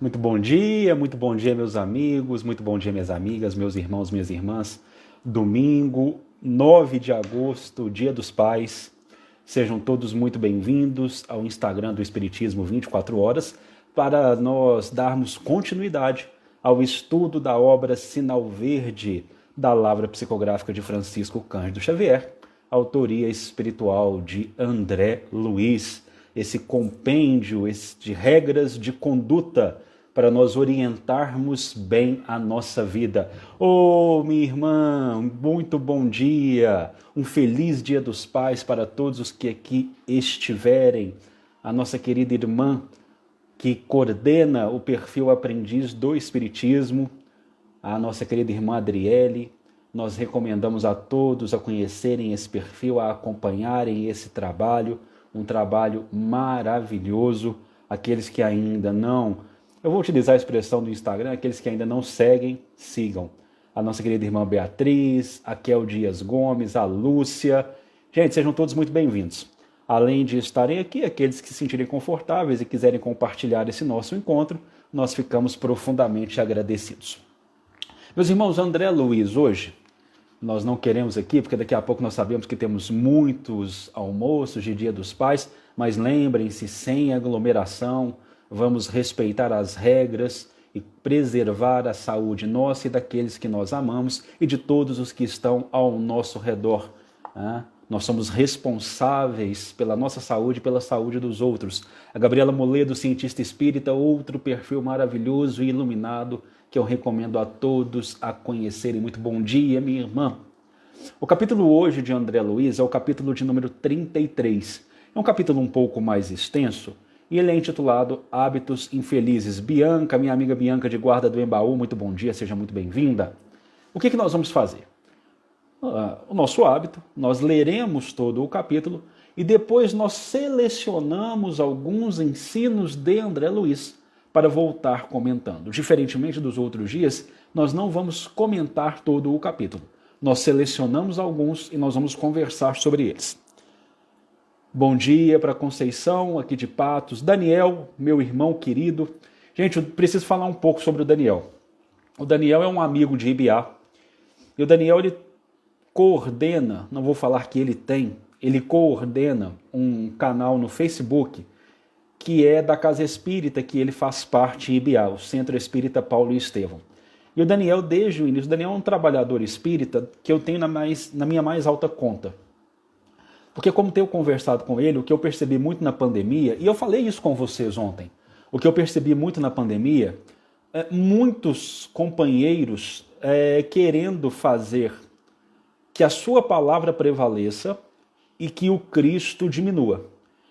Muito bom dia, meus amigos, muito bom dia, minhas amigas, meus irmãos, minhas irmãs. Domingo, 9 de agosto, Dia dos Pais. Sejam todos muito bem-vindos ao Instagram do Espiritismo 24 horas para nós darmos continuidade ao estudo da obra Sinal Verde da Lavra Psicográfica de Francisco Cândido Xavier, autoria espiritual de André Luiz, esse compêndio de regras de conduta para nós orientarmos bem a nossa vida. Ô, minha irmã, muito bom dia, um feliz Dia dos Pais para todos os que aqui estiverem. A nossa querida irmã que coordena o perfil Aprendiz do Espiritismo, a nossa querida irmã Adriele. Nós recomendamos a todos a conhecerem esse perfil, a acompanharem esse trabalho, um trabalho maravilhoso. Aqueles que ainda não, eu vou utilizar a expressão do Instagram, aqueles que ainda não seguem, sigam. A nossa querida irmã Beatriz, a Kel Dias Gomes, a Lúcia. Gente, sejam todos muito bem-vindos. Além de estarem aqui, aqueles que se sentirem confortáveis e quiserem compartilhar esse nosso encontro, nós ficamos profundamente agradecidos. Meus irmãos, André Luiz, hoje nós não queremos aqui, porque daqui a pouco nós sabemos que temos muitos almoços de Dia dos Pais, mas lembrem-se, sem aglomeração, vamos respeitar as regras e preservar a saúde nossa e daqueles que nós amamos e de todos os que estão ao nosso redor. Nós somos responsáveis pela nossa saúde e pela saúde dos outros. A Gabriela Moledo, cientista espírita, outro perfil maravilhoso e iluminado que eu recomendo a todos a conhecerem. Muito bom dia, minha irmã. O capítulo hoje de André Luiz é o capítulo de número 33. É um capítulo um pouco mais extenso e ele é intitulado Hábitos Infelizes. Bianca, minha amiga Bianca de Guarda do Embaú, muito bom dia, seja muito bem-vinda. O que nós vamos fazer? O nosso hábito, nós leremos todo o capítulo e depois nós selecionamos alguns ensinos de André Luiz para voltar comentando. Diferentemente dos outros dias, nós não vamos comentar todo o capítulo. Nós selecionamos alguns e nós vamos conversar sobre eles. Bom dia para Conceição, aqui de Patos. Daniel, meu irmão querido. Gente, eu preciso falar um pouco sobre o Daniel. O Daniel é um amigo de Ibiá. E o Daniel, ele coordena, não vou falar que ele coordena um canal no Facebook que é da Casa Espírita, que ele faz parte em Ibiá, o Centro Espírita Paulo e Estevão. E o Daniel, desde o início, o Daniel é um trabalhador espírita que eu tenho na minha mais alta conta. Porque como tenho conversado com ele, o que eu percebi muito na pandemia, e eu falei isso com vocês ontem, o que eu percebi muito na pandemia, muitos companheiros querendo fazer que a sua palavra prevaleça e que o Cristo diminua.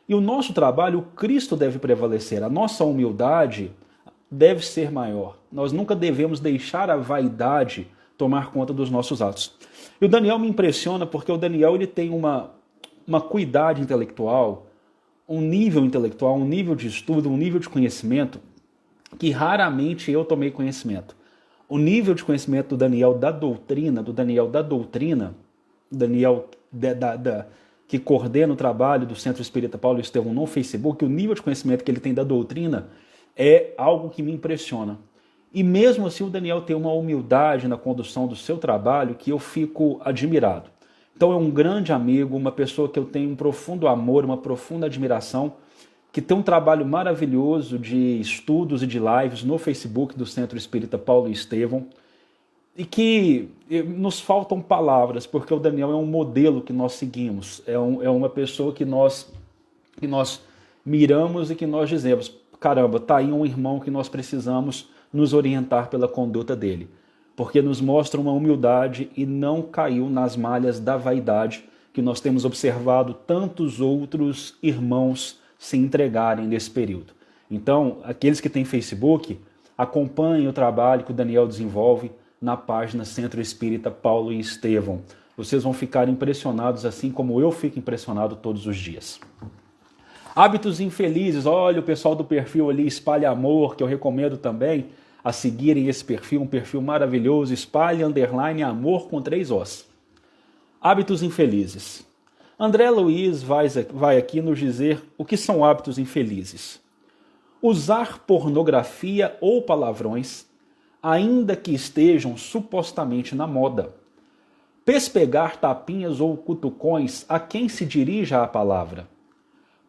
E o nosso trabalho, o Cristo deve prevalecer, a nossa humildade deve ser maior. Nós nunca devemos deixar a vaidade tomar conta dos nossos atos. E o Daniel me impressiona porque o Daniel ele tem uma cuidade intelectual, um nível de estudo, um nível de conhecimento que raramente eu tomei conhecimento. O nível de conhecimento do Daniel da doutrina, Daniel que coordena o trabalho do Centro Espírita Paulo e Estevão no Facebook, o nível de conhecimento que ele tem da doutrina é algo que me impressiona. E mesmo assim o Daniel tem uma humildade na condução do seu trabalho que eu fico admirado. Então é um grande amigo, uma pessoa que eu tenho um profundo amor, uma profunda admiração, que tem um trabalho maravilhoso de estudos e de lives no Facebook do Centro Espírita Paulo e Estevão, e que nos faltam palavras, porque o Daniel é um modelo que nós seguimos, é uma pessoa que nós miramos e que nós dizemos, caramba, tá aí um irmão que nós precisamos nos orientar pela conduta dele, porque nos mostra uma humildade e não caiu nas malhas da vaidade que nós temos observado tantos outros irmãos se entregarem nesse período. Então, aqueles que têm Facebook, acompanhem o trabalho que o Daniel desenvolve na página Centro Espírita Paulo e Estevão. Vocês vão ficar impressionados assim como eu fico impressionado todos os dias. Hábitos infelizes, olha o pessoal do perfil ali, Espalha Amor, que eu recomendo também a seguirem esse perfil, um perfil maravilhoso, Espalha_Amor com 3 Os. Hábitos infelizes. André Luiz vai aqui nos dizer o que são hábitos infelizes. usar pornografia ou palavrões, ainda que estejam supostamente na moda, pespegar tapinhas ou cutucões a quem se dirija a palavra,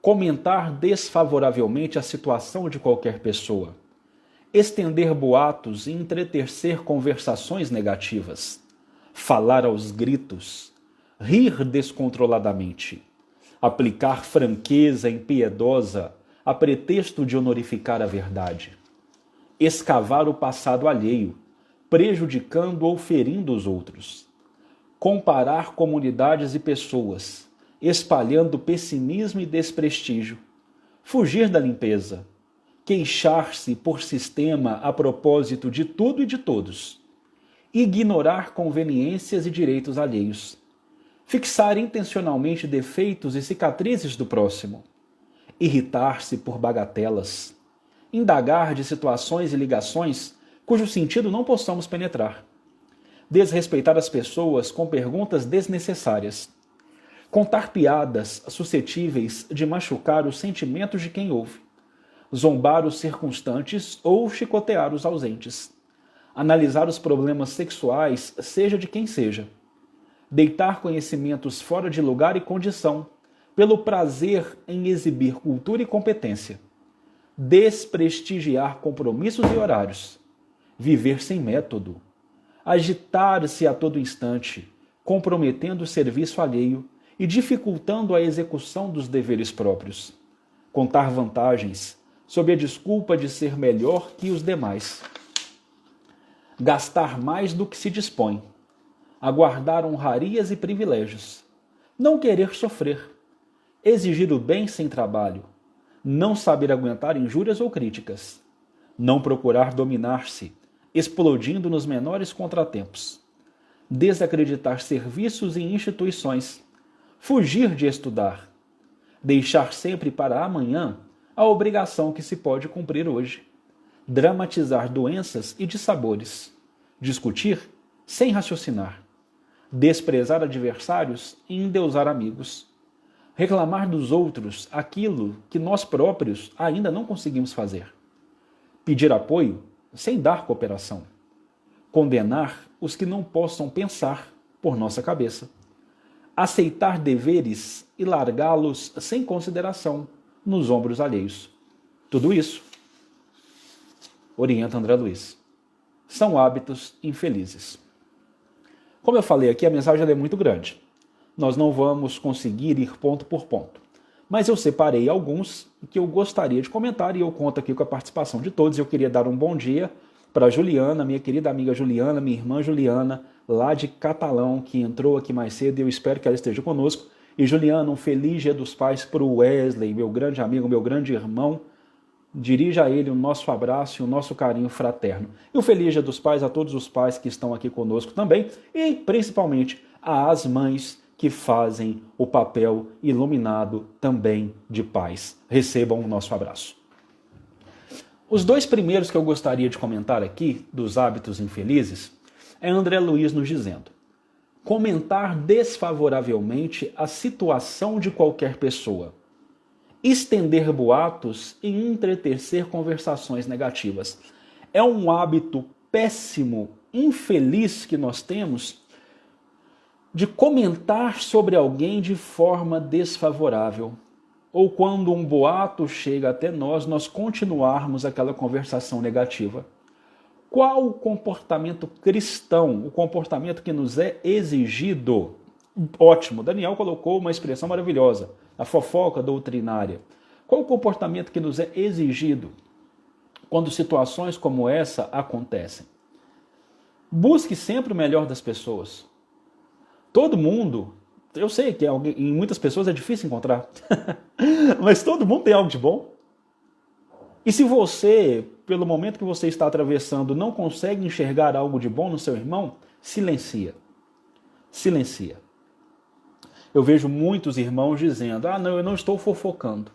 comentar desfavoravelmente a situação de qualquer pessoa, estender boatos e entretecer conversações negativas, falar aos gritos, rir descontroladamente, aplicar franqueza impiedosa a pretexto de honorificar a verdade, escavar o passado alheio, prejudicando ou ferindo os outros, comparar comunidades e pessoas, espalhando pessimismo e desprestígio, fugir da limpeza, queixar-se por sistema a propósito de tudo e de todos, ignorar conveniências e direitos alheios, fixar intencionalmente defeitos e cicatrizes do próximo, irritar-se por bagatelas, indagar de situações e ligações cujo sentido não possamos penetrar, desrespeitar as pessoas com perguntas desnecessárias, contar piadas suscetíveis de machucar os sentimentos de quem ouve, zombar os circunstantes ou chicotear os ausentes, analisar os problemas sexuais, seja de quem seja, deitar conhecimentos fora de lugar e condição, pelo prazer em exibir cultura e competência, desprestigiar compromissos e horários, viver sem método, agitar-se a todo instante, comprometendo o serviço alheio e dificultando a execução dos deveres próprios, contar vantagens sob a desculpa de ser melhor que os demais, gastar mais do que se dispõe, aguardar honrarias e privilégios, não querer sofrer, exigir o bem sem trabalho, não saber aguentar injúrias ou críticas, não procurar dominar-se, explodindo nos menores contratempos, desacreditar serviços e instituições, fugir de estudar, deixar sempre para amanhã a obrigação que se pode cumprir hoje, dramatizar doenças e dissabores, discutir sem raciocinar, desprezar adversários e endeusar amigos, reclamar dos outros aquilo que nós próprios ainda não conseguimos fazer, pedir apoio sem dar cooperação, condenar os que não possam pensar por nossa cabeça, aceitar deveres e largá-los sem consideração nos ombros alheios. Tudo isso, orienta André Luiz, são hábitos infelizes. Como eu falei aqui, a mensagem é muito grande. Nós não vamos conseguir ir ponto por ponto. Mas eu separei alguns que eu gostaria de comentar e eu conto aqui com a participação de todos. Eu queria dar um bom dia para a Juliana, minha querida amiga Juliana, minha irmã Juliana, lá de Catalão, que entrou aqui mais cedo e eu espero que ela esteja conosco. E Juliana, um feliz Dia dos Pais para o Wesley, meu grande amigo, meu grande irmão. Dirija a ele o nosso abraço e o nosso carinho fraterno. E um feliz Dia dos Pais a todos os pais que estão aqui conosco também e principalmente às mães que fazem o papel iluminado também de pais. Recebam o nosso abraço. Os dois primeiros que eu gostaria de comentar aqui, dos hábitos infelizes, é André Luiz nos dizendo: comentar desfavoravelmente a situação de qualquer pessoa, estender boatos e entretecer conversações negativas. É um hábito péssimo, infeliz que nós temos de comentar sobre alguém de forma desfavorável. Ou quando um boato chega até nós, nós continuarmos aquela conversação negativa. Qual o comportamento cristão, o comportamento que nos é exigido? Ótimo, Daniel colocou uma expressão maravilhosa, a fofoca doutrinária. Qual o comportamento que nos é exigido quando situações como essa acontecem? Busque sempre o melhor das pessoas. Todo mundo, eu sei que em muitas pessoas é difícil encontrar, mas todo mundo tem algo de bom. E se você, pelo momento que você está atravessando, não consegue enxergar algo de bom no seu irmão, silencia. Silencia. Eu vejo muitos irmãos dizendo: não, eu não estou fofocando.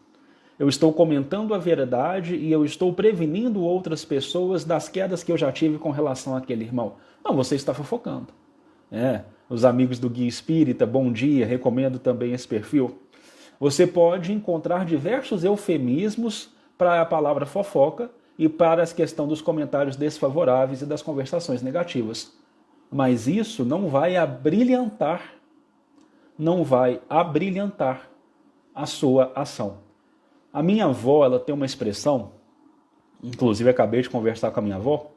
Eu estou comentando a verdade e eu estou prevenindo outras pessoas das quedas que eu já tive com relação àquele irmão. Não, você está fofocando. Os amigos do Guia Espírita, bom dia, recomendo também esse perfil. Você pode encontrar diversos eufemismos para a palavra fofoca e para a questão dos comentários desfavoráveis e das conversações negativas. Mas isso não vai abrilhantar a sua ação. A minha avó, ela tem uma expressão, inclusive acabei de conversar com a minha avó,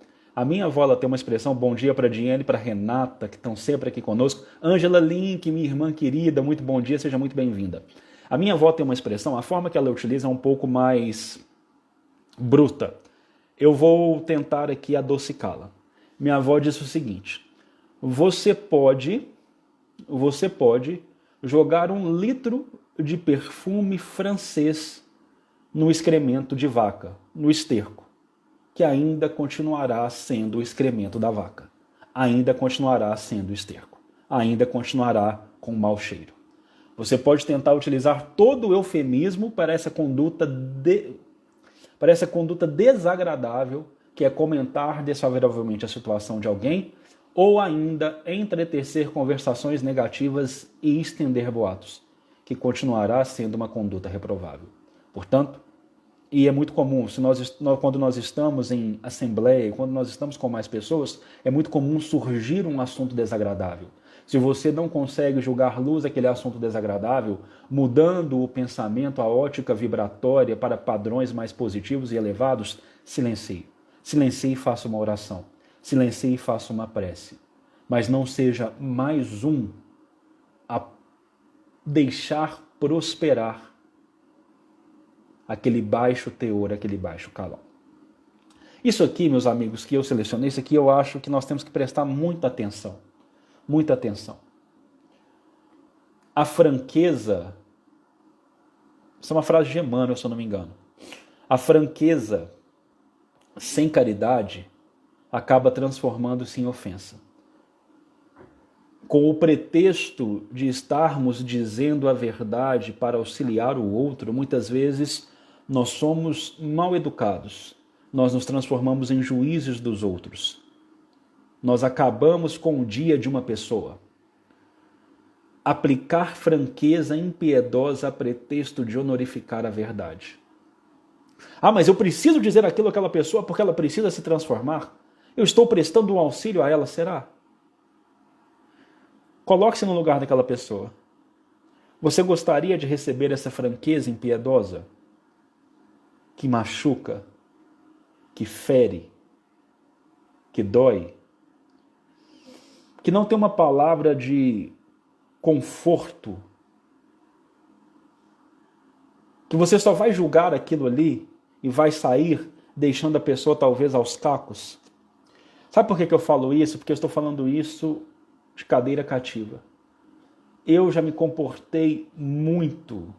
ela tem uma expressão, bom dia para a Diane e para a Renata, que estão sempre aqui conosco. Ângela Link, minha irmã querida, muito bom dia, seja muito bem-vinda. A minha avó tem uma expressão, a forma que ela utiliza é um pouco mais bruta. Eu vou tentar aqui adocicá-la. Minha avó disse o seguinte: você pode jogar 1 litro de perfume francês no excremento de vaca, no esterco, que ainda continuará sendo o excremento da vaca, ainda continuará sendo o esterco, ainda continuará com mau cheiro. Você pode tentar utilizar todo o eufemismo para essa conduta desagradável, que é comentar desfavoravelmente a situação de alguém, ou ainda entretecer conversações negativas e estender boatos, que continuará sendo uma conduta reprovável. Portanto, e é muito comum, quando nós estamos em assembleia, quando nós estamos com mais pessoas, é muito comum surgir um assunto desagradável. Se você não consegue julgar luz àquele assunto desagradável, mudando o pensamento, a ótica vibratória para padrões mais positivos e elevados, silencie. Silencie e faça uma oração. Silencie e faça uma prece. Mas não seja mais um a deixar prosperar aquele baixo teor, aquele baixo calão. Isso aqui, meus amigos, que eu selecionei, isso aqui eu acho que nós temos que prestar muita atenção. Muita atenção. A franqueza, isso é uma frase de Emmanuel, se eu não me engano. A franqueza sem caridade acaba transformando-se em ofensa. Com o pretexto de estarmos dizendo a verdade para auxiliar o outro, muitas vezes nós somos mal educados. Nós nos transformamos em juízes dos outros. Nós acabamos com o dia de uma pessoa. Aplicar franqueza impiedosa a pretexto de honorificar a verdade. Ah, mas eu preciso dizer aquilo àquela pessoa porque ela precisa se transformar. Eu estou prestando um auxílio a ela, será? Coloque-se no lugar daquela pessoa. Você gostaria de receber essa franqueza impiedosa? Que machuca, que fere, que dói? Que não tem uma palavra de conforto, que você só vai julgar aquilo ali e vai sair deixando a pessoa talvez aos cacos. Sabe por que eu falo isso? Porque eu estou falando isso de cadeira cativa. Eu já me comportei muito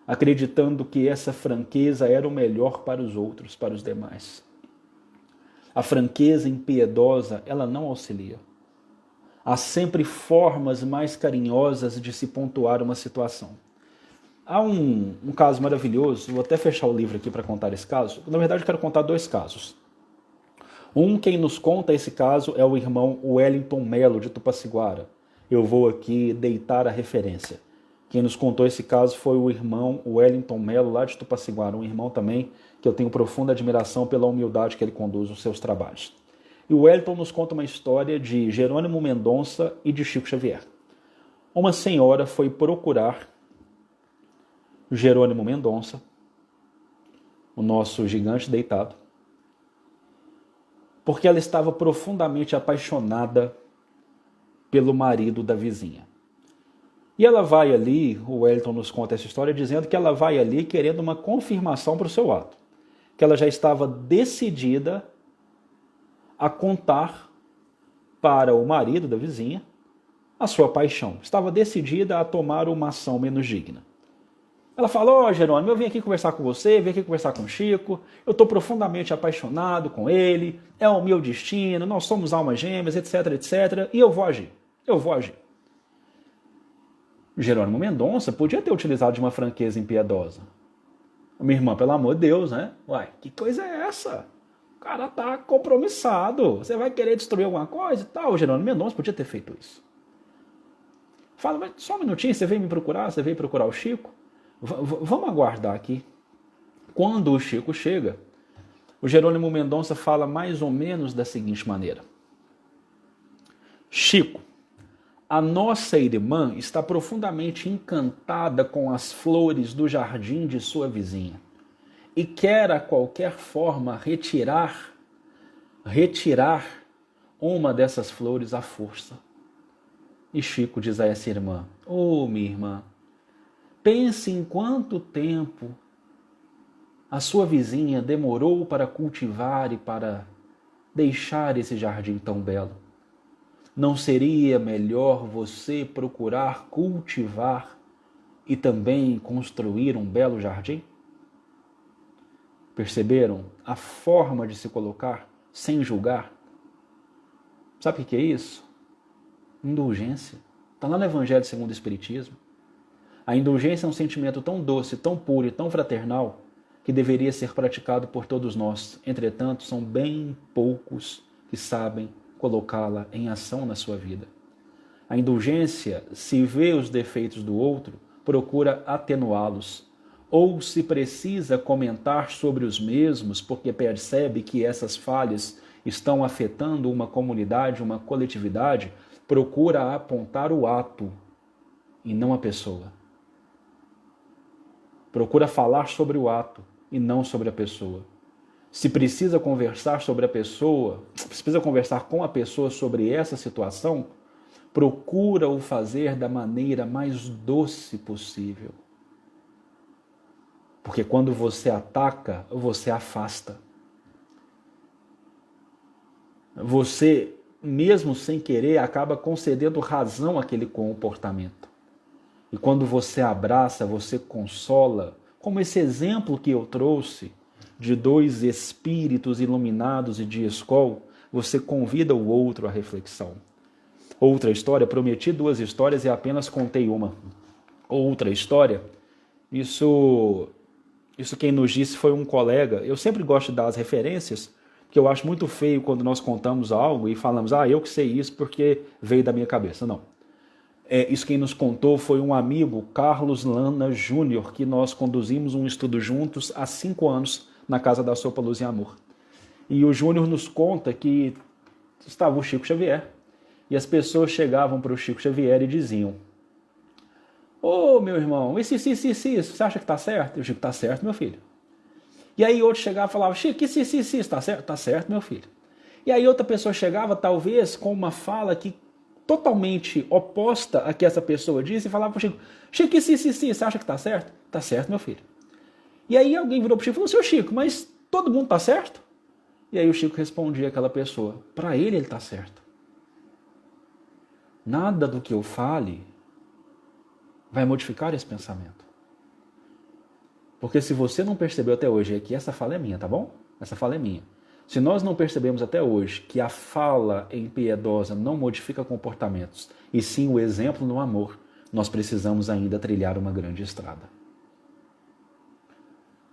acreditando que essa franqueza era o melhor para os outros, para os demais. A franqueza impiedosa, ela não auxilia. Há sempre formas mais carinhosas de se pontuar uma situação. Há um caso maravilhoso, vou até fechar o livro aqui para contar esse caso. Na verdade, eu quero contar 2 casos. Quem nos conta esse caso é o irmão Wellington Melo, de Tupaciguara. Eu vou aqui deitar a referência. Quem nos contou esse caso foi o irmão Wellington Melo, lá de Tupaciguara, um irmão também que eu tenho profunda admiração pela humildade que ele conduz nos seus trabalhos. E o Wellington nos conta uma história de Jerônimo Mendonça e de Chico Xavier. Uma senhora foi procurar Jerônimo Mendonça, o nosso gigante deitado, porque ela estava profundamente apaixonada pelo marido da vizinha. E ela vai ali, o Wellington nos conta essa história, dizendo que ela vai ali querendo uma confirmação para o seu ato. Que ela já estava decidida a contar para o marido da vizinha a sua paixão. Estava decidida a tomar uma ação menos digna. Ela falou: Jerônimo, eu vim aqui conversar com você, vim aqui conversar com o Chico, eu estou profundamente apaixonado com ele, é o meu destino, nós somos almas gêmeas, etc, etc, e eu vou agir. Jerônimo Mendonça podia ter utilizado de uma franqueza impiedosa. Minha irmã, pelo amor de Deus, né? Uai, que coisa é essa? O cara tá compromissado, você vai querer destruir alguma coisa e tal. O Jerônimo Mendonça podia ter feito isso. Fala, mas só um minutinho, você veio me procurar, você veio procurar o Chico? Vamos aguardar aqui. Quando o Chico chega, o Jerônimo Mendonça fala mais ou menos da seguinte maneira: Chico, a nossa irmã está profundamente encantada com as flores do jardim de sua vizinha e quer a qualquer forma retirar uma dessas flores à força. E Chico diz a essa irmã: ô minha irmã, pense em quanto tempo a sua vizinha demorou para cultivar e para deixar esse jardim tão belo. Não seria melhor você procurar cultivar e também construir um belo jardim? Perceberam a forma de se colocar sem julgar? Sabe o que é isso? Indulgência. Está lá no Evangelho segundo o Espiritismo. A indulgência é um sentimento tão doce, tão puro e tão fraternal que deveria ser praticado por todos nós. Entretanto, são bem poucos que sabem colocá-la em ação na sua vida. A indulgência, se vê os defeitos do outro, procura atenuá-los, ou se precisa comentar sobre os mesmos porque percebe que essas falhas estão afetando uma comunidade, uma coletividade, procura apontar o ato e não a pessoa. Procura falar sobre o ato e não sobre a pessoa. Se precisa conversar sobre a pessoa, se precisa conversar com a pessoa sobre essa situação, procura o fazer da maneira mais doce possível. Porque quando você ataca, você afasta. Você, mesmo sem querer, acaba concedendo razão àquele comportamento. E quando você abraça, você consola, como esse exemplo que eu trouxe de dois espíritos iluminados e de escol, você convida o outro à reflexão. Outra história, prometi 2 histórias e apenas contei uma. Outra história, isso quem nos disse foi um colega. Eu sempre gosto de dar as referências, porque eu acho muito feio quando nós contamos algo e falamos, eu que sei isso porque veio da minha cabeça. Não. Isso quem nos contou foi um amigo, Carlos Lana Júnior, que nós conduzimos um estudo juntos há 5 anos na Casa da Sopa Luz e Amor. E o Júnior nos conta que estava o Chico Xavier e as pessoas chegavam para o Chico Xavier e diziam: ô meu irmão, isso, você acha que está certo? E o Chico: está certo, meu filho. E aí outro chegava e falava: Chico, isso, está certo? Está certo, meu filho. E aí outra pessoa chegava, talvez com uma fala que totalmente oposta a que essa pessoa disse, e falava para o Chico: Chico, isso, você acha que está certo? Está certo, meu filho. E aí alguém virou para o Chico e falou: seu Chico, mas todo mundo está certo? E aí o Chico respondia àquela pessoa: para ele está certo. Nada do que eu fale vai modificar esse pensamento. Porque se você não percebeu até hoje, é que essa fala é minha, tá bom? Essa fala é minha. Se nós não percebemos até hoje que a fala impiedosa não modifica comportamentos, e sim o exemplo no amor, nós precisamos ainda trilhar uma grande estrada.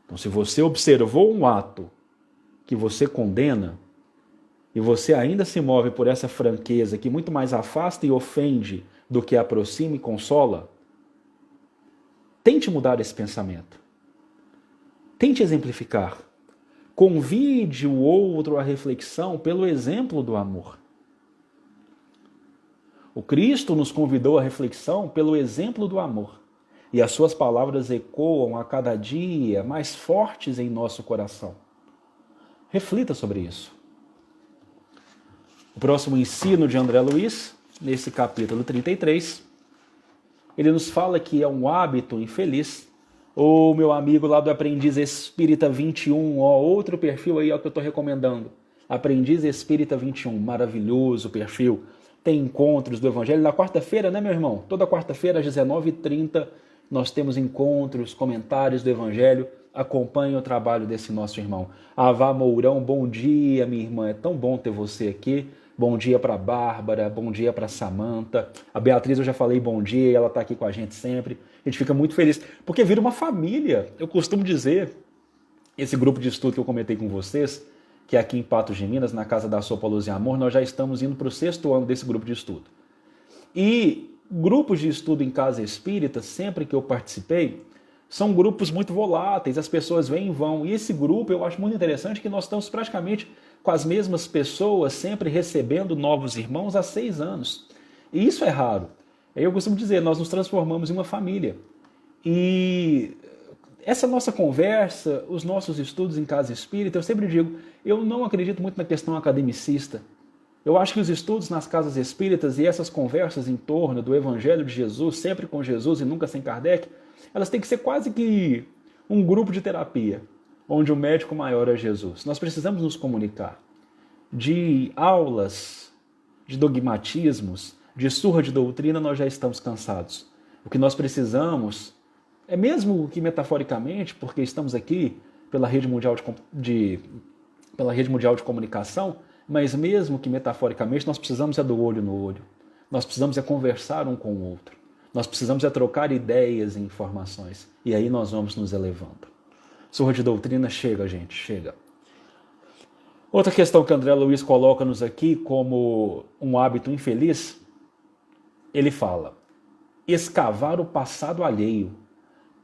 Então, se você observou um ato que você condena, e você ainda se move por essa franqueza que muito mais afasta e ofende do que aproxima e consola, tente mudar esse pensamento. Tente exemplificar. Convide o outro à reflexão pelo exemplo do amor. O Cristo nos convidou à reflexão pelo exemplo do amor. E as suas palavras ecoam a cada dia mais fortes em nosso coração. Reflita sobre isso. O próximo ensino de André Luiz, nesse capítulo 33, ele nos fala que é um hábito infeliz. Ô, meu amigo lá do Aprendiz Espírita 21, outro perfil aí que eu estou recomendando. Aprendiz Espírita 21, maravilhoso perfil. Tem encontros do Evangelho na quarta-feira, né, meu irmão? Toda quarta-feira às 19h30 nós temos encontros, comentários do Evangelho. Acompanhe o trabalho desse nosso irmão. Avá Mourão, bom dia, minha irmã. É tão bom ter você aqui. Bom dia para a Bárbara, bom dia para a Samanta. A Beatriz eu já falei bom dia, ela está aqui com a gente sempre. A gente fica muito feliz, porque vira uma família. Eu costumo dizer, esse grupo de estudo que eu comentei com vocês, que é aqui em Patos de Minas, na Casa da Sopa Luz e Amor, nós já estamos indo para o 6º ano desse grupo de estudo. E grupos de estudo em casa espírita, sempre que eu participei, São grupos muito voláteis, as pessoas vêm e vão. E esse grupo eu acho muito interessante que nós estamos praticamente com as mesmas pessoas, sempre recebendo novos irmãos há 6 anos. E isso é raro. Eu costumo dizer, nós nos transformamos em uma família. E essa nossa conversa, os nossos estudos em casa espírita, eu sempre digo, eu não acredito muito na questão academicista. Eu acho que os estudos nas casas espíritas e essas conversas em torno do Evangelho de Jesus, sempre com Jesus e nunca sem Kardec, elas têm que ser quase que um grupo de terapia, onde o médico maior é Jesus. Nós precisamos nos comunicar. De aulas, de dogmatismos, de surra de doutrina, nós já estamos cansados. O que nós precisamos é, mesmo que metaforicamente, porque estamos aqui pela rede mundial de comunicação, mas mesmo que metaforicamente, nós precisamos é do olho no olho. Nós precisamos é conversar um com o outro. Nós precisamos é trocar ideias e informações. E aí nós vamos nos elevando. Surra de doutrina, chega, gente, chega. Outra questão que André Luiz coloca-nos aqui como um hábito infeliz, ele fala: escavar o passado alheio,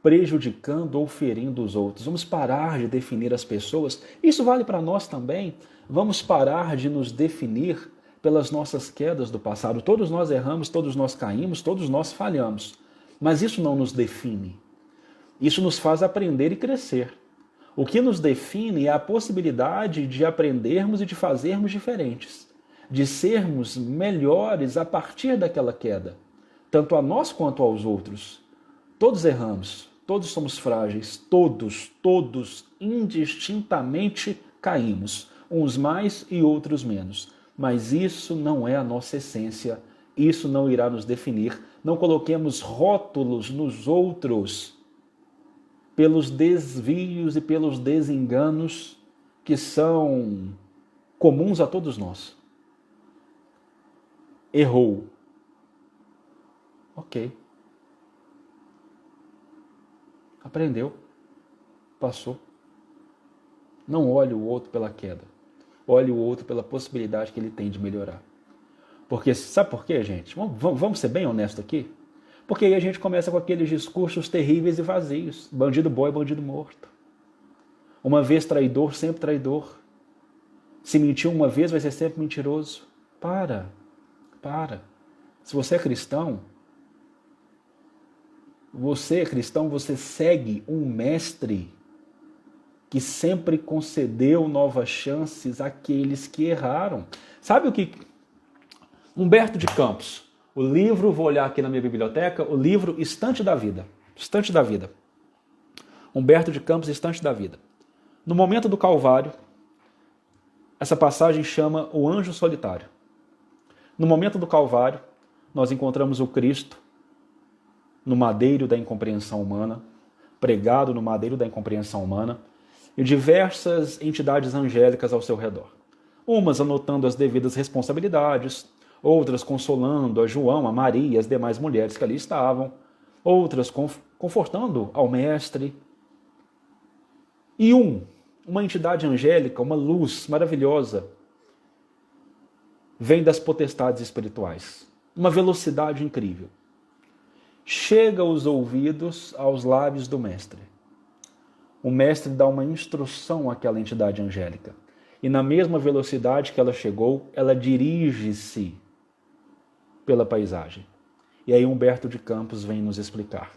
prejudicando ou ferindo os outros. Vamos parar de definir as pessoas. Isso vale para nós também. Vamos parar de nos definir pelas nossas quedas do passado. Todos nós erramos, todos nós caímos, todos nós falhamos. Mas isso não nos define. Isso nos faz aprender e crescer. O que nos define é a possibilidade de aprendermos e de fazermos diferentes, de sermos melhores a partir daquela queda, tanto a nós quanto aos outros. Todos erramos, todos somos frágeis, todos indistintamente caímos, uns mais e outros menos. Mas isso não é a nossa essência, isso não irá nos definir. Não coloquemos rótulos nos outros pelos desvios e pelos desenganos que são comuns a todos nós. Errou. Ok. Aprendeu. Passou. Não olhe o outro pela queda. Olhe o outro pela possibilidade que ele tem de melhorar. Porque, sabe por quê, gente? Vamos ser bem honestos aqui? Porque aí a gente começa com aqueles discursos terríveis e vazios. Bandido bom é bandido morto. Uma vez traidor, sempre traidor. Se mentiu uma vez, vai ser sempre mentiroso. Para. Se você é cristão, você segue um mestre que sempre concedeu novas chances àqueles que erraram. Sabe o que? Humberto de Campos. O livro, vou olhar aqui na minha biblioteca, o livro Estante da Vida. Estante da Vida. Humberto de Campos, Estante da Vida. No momento do Calvário, essa passagem chama o anjo solitário. No momento do Calvário, nós encontramos o Cristo no madeiro da incompreensão humana, pregado no madeiro da incompreensão humana, e diversas entidades angélicas ao seu redor. Umas anotando as devidas responsabilidades, outras consolando a João, a Maria e as demais mulheres que ali estavam, outras confortando ao mestre. E uma entidade angélica, uma luz maravilhosa, vem das potestades espirituais, uma velocidade incrível. Chega aos ouvidos, aos lábios do mestre. O mestre dá uma instrução àquela entidade angélica. E na mesma velocidade que ela chegou, ela dirige-se pela paisagem. E aí Humberto de Campos vem nos explicar.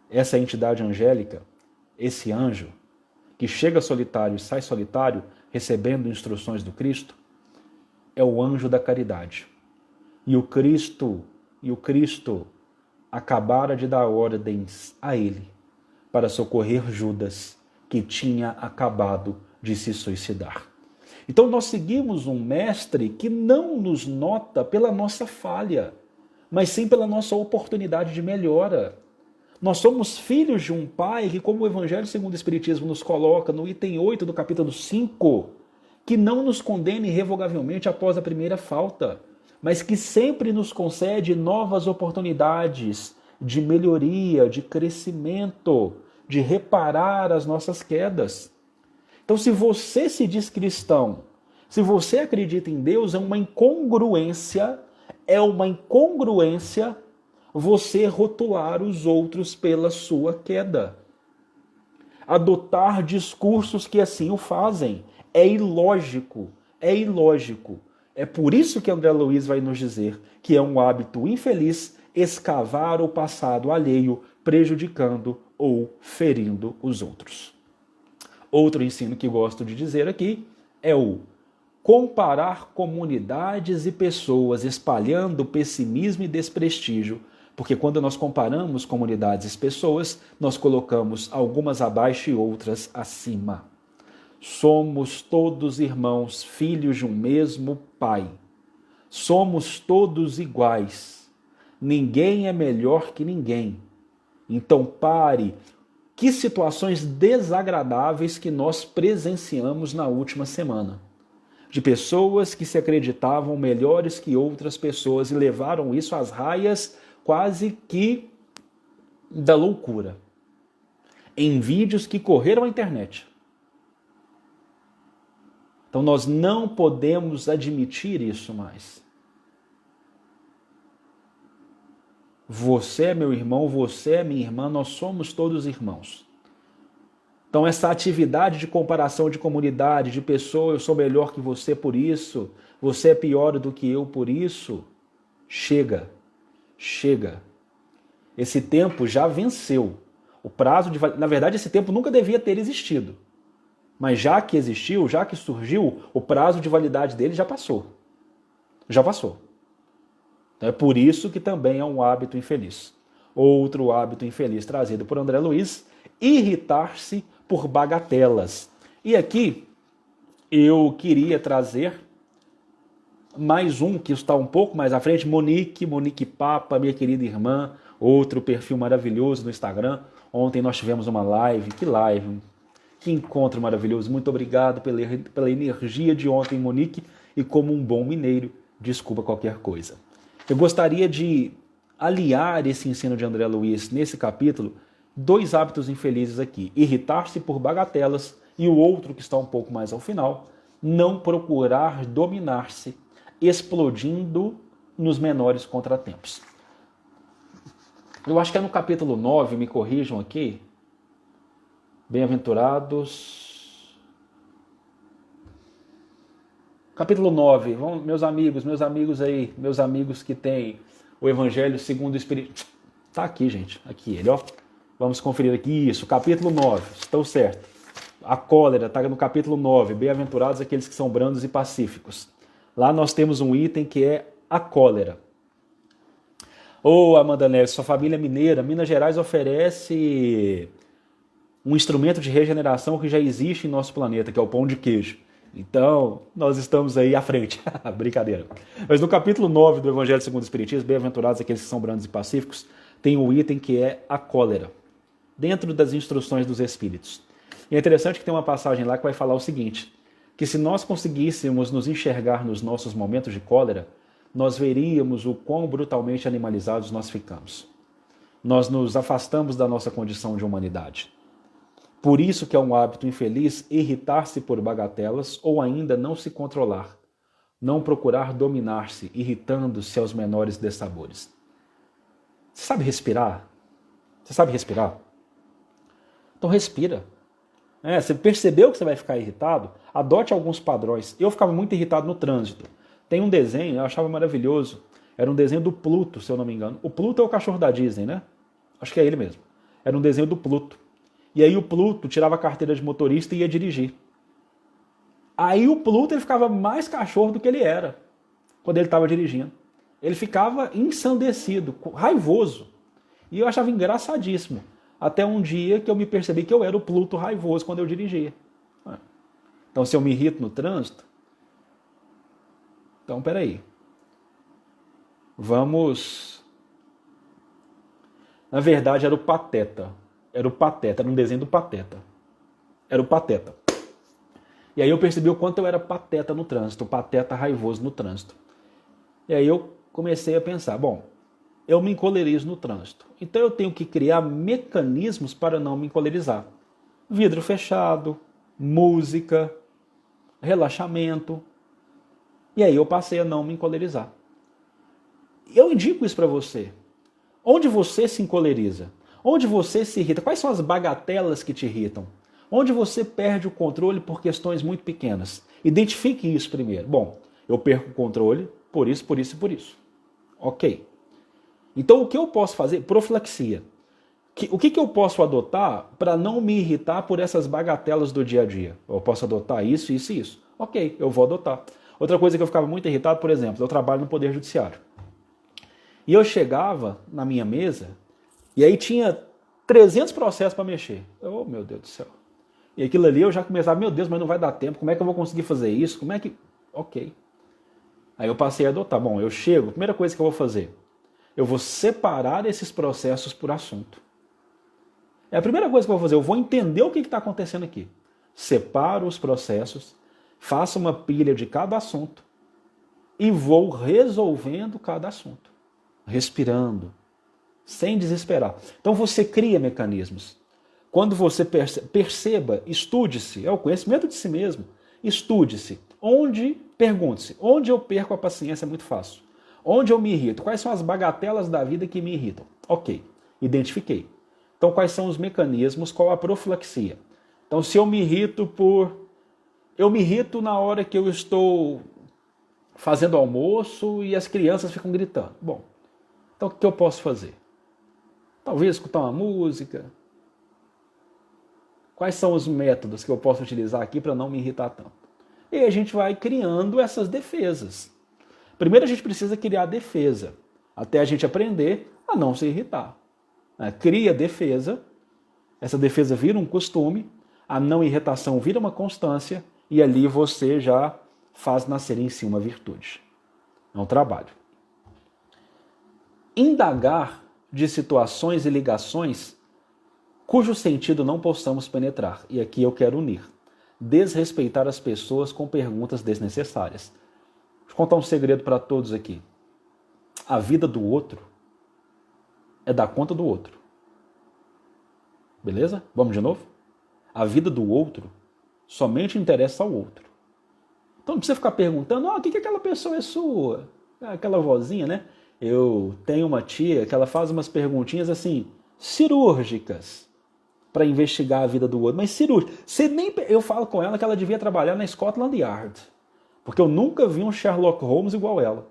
Essa entidade angélica, esse anjo, que chega solitário e sai solitário, recebendo instruções do Cristo, é o anjo da caridade. E o Cristo acabara de dar ordens a ele para socorrer Judas, que tinha acabado de se suicidar. Então nós seguimos um mestre que não nos nota pela nossa falha, mas sim pela nossa oportunidade de melhora. Nós somos filhos de um pai que, como o Evangelho segundo o Espiritismo nos coloca no item 8 do capítulo 5, que não nos condena irrevogavelmente após a primeira falta, mas que sempre nos concede novas oportunidades de melhoria, de crescimento, de reparar as nossas quedas. Então, se você se diz cristão, se você acredita em Deus, é uma incongruência você rotular os outros pela sua queda. Adotar discursos que assim o fazem. É ilógico, é ilógico. É por isso que André Luiz vai nos dizer que é um hábito infeliz escavar o passado alheio, prejudicando ou ferindo os outros. Outro ensino que gosto de dizer aqui é o comparar comunidades e pessoas, espalhando pessimismo e desprestígio, porque quando nós comparamos comunidades e pessoas, nós colocamos algumas abaixo e outras acima. Somos todos irmãos, filhos de um mesmo Pai. Somos todos iguais. Ninguém é melhor que ninguém. Então pare. Que situações desagradáveis que nós presenciamos na última semana. De pessoas que se acreditavam melhores que outras pessoas e levaram isso às raias quase que da loucura. Em vídeos que correram à internet. Então nós não podemos admitir isso mais. Você é meu irmão, você é minha irmã, nós somos todos irmãos. Então essa atividade de comparação de comunidade, de pessoa, eu sou melhor que você por isso, você é pior do que eu por isso, chega, chega. Esse tempo já venceu. O prazo de na verdade, esse tempo nunca devia ter existido. Mas já que existiu, já que surgiu, o prazo de validade dele já passou. Já passou. Então é por isso que também é um hábito infeliz. Outro hábito infeliz trazido por André Luiz, irritar-se por bagatelas. E aqui eu queria trazer mais um que está um pouco mais à frente, Monique Papa, minha querida irmã, outro perfil maravilhoso no Instagram. Ontem nós tivemos uma live, que encontro maravilhoso. Muito obrigado pela energia de ontem, Monique, e como um bom mineiro, desculpa qualquer coisa. Eu gostaria de aliar esse ensino de André Luiz nesse capítulo, dois hábitos infelizes aqui, irritar-se por bagatelas e o outro que está um pouco mais ao final, não procurar dominar-se, explodindo nos menores contratempos. Eu acho que é no capítulo 9, me corrijam aqui, bem-aventurados. Capítulo 9, meus amigos aí, meus amigos que têm o Evangelho segundo o Espírito. Tá aqui, gente, aqui ele, ó. Vamos conferir aqui isso, capítulo 9, estou certo. A cólera está no capítulo 9, bem-aventurados aqueles que são brandos e pacíficos. Lá nós temos um item que é a cólera. Amanda Neves, sua família é mineira, Minas Gerais oferece um instrumento de regeneração que já existe em nosso planeta, que é o pão de queijo. Então, nós estamos aí à frente. Brincadeira. Mas no capítulo 9 do Evangelho segundo o Espiritismo, bem-aventurados aqueles que são brandos e pacíficos, tem um item que é a cólera, dentro das instruções dos Espíritos. E é interessante que tem uma passagem lá que vai falar o seguinte, que se nós conseguíssemos nos enxergar nos nossos momentos de cólera, nós veríamos o quão brutalmente animalizados nós ficamos. Nós nos afastamos da nossa condição de humanidade. Por isso que é um hábito infeliz irritar-se por bagatelas ou ainda não se controlar, não procurar dominar-se, irritando-se aos menores dessabores. Você sabe respirar? Você sabe respirar? Então respira. Você percebeu que você vai ficar irritado? Adote alguns padrões. Eu ficava muito irritado no trânsito. Tem um desenho, eu achava maravilhoso. Era um desenho do Pluto, se eu não me engano. O Pluto é o cachorro da Disney, né? Acho que é ele mesmo. Era um desenho do Pluto. E aí o Pluto tirava a carteira de motorista e ia dirigir. Aí o Pluto ele ficava mais cachorro do que ele era quando ele estava dirigindo. Ele ficava ensandecido, raivoso. E eu achava engraçadíssimo. Até um dia que eu me percebi que eu era o Pluto raivoso quando eu dirigia. Então se eu me irrito no trânsito, então peraí. Vamos... Na verdade era o Pateta. Era um desenho do Pateta. Era o Pateta. E aí eu percebi o quanto eu era pateta no trânsito, pateta raivoso no trânsito. E aí eu comecei a pensar, bom, eu me encolerizo no trânsito. Então eu tenho que criar mecanismos para não me encolerizar. Vidro fechado, música, relaxamento. E aí eu passei a não me encolerizar. Eu indico isso para você. Onde você se encoleriza? Onde você se irrita? Quais são as bagatelas que te irritam? Onde você perde o controle por questões muito pequenas? Identifique isso primeiro. Bom, eu perco o controle por isso, por isso e por isso. Ok. Então o que eu posso fazer? Profilaxia. O que eu posso adotar para não me irritar por essas bagatelas do dia a dia? Eu posso adotar isso, isso e isso. Ok, eu vou adotar. Outra coisa que eu ficava muito irritado, por exemplo, eu trabalho no Poder Judiciário. E eu chegava na minha mesa e aí tinha 300 processos para mexer. Oh, meu Deus do céu. E aquilo ali eu já começava, meu Deus, mas não vai dar tempo, como é que eu vou conseguir fazer isso? Como é que... Ok. Aí eu passei a adotar. Bom, eu chego, a primeira coisa que eu vou fazer, eu vou separar esses processos por assunto. É a primeira coisa que eu vou fazer, eu vou entender o que está acontecendo aqui. Separo os processos, faço uma pilha de cada assunto e vou resolvendo cada assunto. Respirando, sem desesperar. Então você cria mecanismos. Quando você perceba, estude-se, é o conhecimento de si mesmo. Estude-se. Pergunte-se, onde eu perco a paciência é muito fácil. Onde eu me irrito? Quais são as bagatelas da vida que me irritam? Ok, identifiquei. Então quais são os mecanismos? Qual a profilaxia? Então se eu me irrito Eu me irrito na hora que eu estou fazendo almoço e as crianças ficam gritando. Bom, então o que eu posso fazer? Talvez escutar uma música. Quais são os métodos que eu posso utilizar aqui para não me irritar tanto? E a gente vai criando essas defesas. Primeiro a gente precisa criar a defesa, até a gente aprender a não se irritar. Cria defesa, essa defesa vira um costume, a não irritação vira uma constância, e ali você já faz nascer em si uma virtude. É um trabalho. Indagar de situações e ligações cujo sentido não possamos penetrar. E aqui eu quero unir. Desrespeitar as pessoas com perguntas desnecessárias. Deixa eu contar um segredo para todos aqui. A vida do outro é dar conta do outro. Beleza? Vamos de novo? A vida do outro somente interessa ao outro. Então não precisa ficar perguntando, o que aquela pessoa é sua? Aquela vozinha, né? Eu tenho uma tia que ela faz umas perguntinhas assim, cirúrgicas, para investigar a vida do outro. Mas cirúrgica. Eu falo com ela que ela devia trabalhar na Scotland Yard. Porque eu nunca vi um Sherlock Holmes igual ela.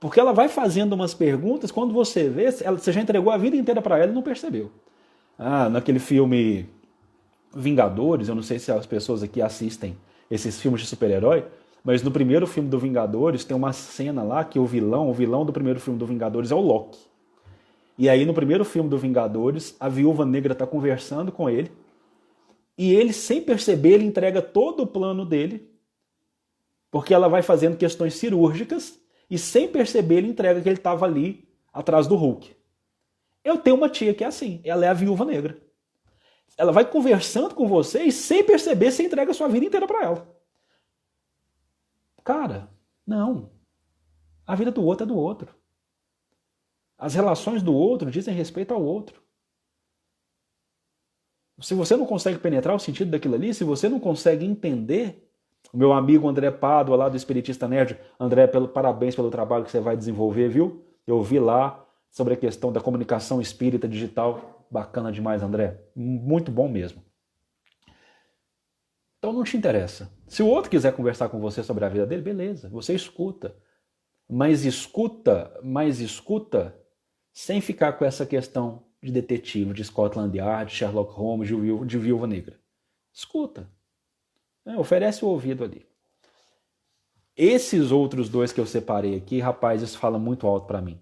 Porque ela vai fazendo umas perguntas, quando você vê, você já entregou a vida inteira para ela e não percebeu. Naquele filme Vingadores, eu não sei se as pessoas aqui assistem esses filmes de super-herói, mas no primeiro filme do Vingadores tem uma cena lá que o vilão do primeiro filme do Vingadores é o Loki. E aí no primeiro filme do Vingadores, a Viúva Negra está conversando com ele, e ele, sem perceber, ele entrega todo o plano dele, porque ela vai fazendo questões cirúrgicas, e sem perceber ele entrega que ele estava ali atrás do Hulk. Eu tenho uma tia que é assim, ela é a Viúva Negra. Ela vai conversando com você e sem perceber você entrega a sua vida inteira para ela. Cara, não. A vida do outro é do outro. As relações do outro dizem respeito ao outro. Se você não consegue penetrar o sentido daquilo ali, se você não consegue entender, o meu amigo André Pádua, lá do Espiritista Nerd, André, parabéns pelo trabalho que você vai desenvolver, viu? Eu vi lá sobre a questão da comunicação espírita digital. Bacana demais, André. Muito bom mesmo. Então não te interessa. Se o outro quiser conversar com você sobre a vida dele, beleza, você escuta. Mas escuta sem ficar com essa questão de detetive, de Scotland Yard, Sherlock Holmes, de Viúva Negra. Escuta. Oferece o ouvido ali. Esses outros dois que eu separei aqui, rapaz, isso fala muito alto para mim.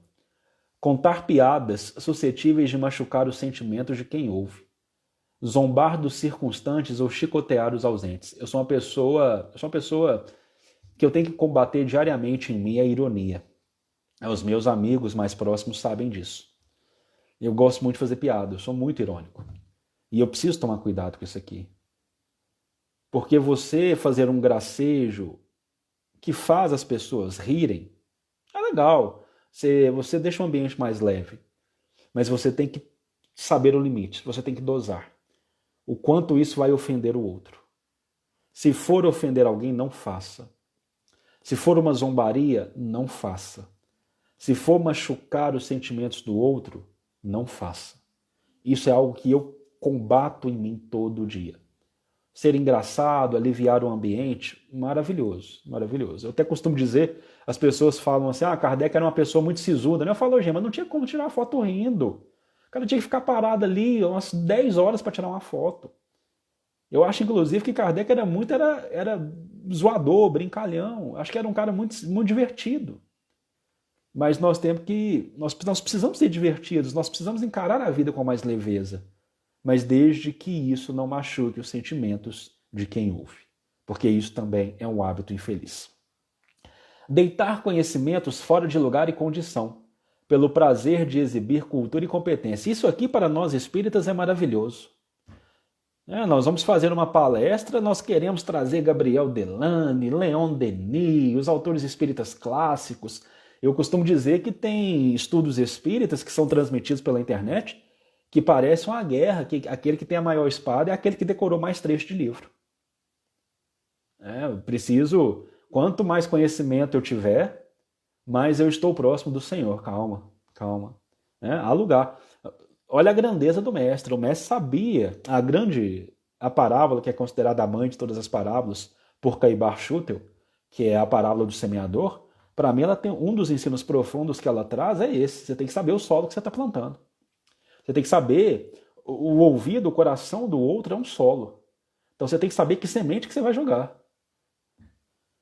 Contar piadas suscetíveis de machucar os sentimentos de quem ouve. Zombar dos circunstantes ou chicotear os ausentes. Eu sou uma pessoa que eu tenho que combater diariamente em mim a ironia. Os meus amigos mais próximos sabem disso. Eu gosto muito de fazer piada, eu sou muito irônico. E eu preciso tomar cuidado com isso aqui. Porque você fazer um gracejo que faz as pessoas rirem, é legal. Você deixa o ambiente mais leve. Mas você tem que saber o limite, você tem que dosar. O quanto isso vai ofender o outro. Se for ofender alguém, não faça. Se for uma zombaria, não faça. Se for machucar os sentimentos do outro, não faça. Isso é algo que eu combato em mim todo dia. Ser engraçado, aliviar o ambiente, maravilhoso, maravilhoso. Eu até costumo dizer, as pessoas falam assim, Kardec era uma pessoa muito sisuda, né? Eu falo, gente, mas não tinha como tirar foto rindo. O cara tinha que ficar parado ali umas 10 horas para tirar uma foto. Eu acho, inclusive, que Kardec era zoador, brincalhão. Acho que era um cara muito, muito divertido. Mas nós temos que. Nós precisamos ser divertidos, nós precisamos encarar a vida com mais leveza. Mas desde que isso não machuque os sentimentos de quem ouve. Porque isso também é um hábito infeliz. Deitar conhecimentos fora de lugar e condição, pelo prazer de exibir cultura e competência. Isso aqui, para nós espíritas, é maravilhoso. Nós vamos fazer uma palestra, nós queremos trazer Gabriel Delane, Leon Denis, os autores espíritas clássicos. Eu costumo dizer que tem estudos espíritas que são transmitidos pela internet que parecem uma guerra, que aquele que tem a maior espada é aquele que decorou mais trechos de livro. Eu preciso, quanto mais conhecimento eu tiver, mais eu estou próximo do Senhor. Calma, calma. Há lugar. Olha a grandeza do mestre. O mestre sabia a parábola que é considerada a mãe de todas as parábolas, por Caibar Schutel, que é a parábola do semeador. Para mim, ela tem um dos ensinos profundos que ela traz é esse. Você tem que saber o solo que você está plantando. Você tem que saber, o ouvido, o coração do outro é um solo. Então você tem que saber que semente que você vai jogar.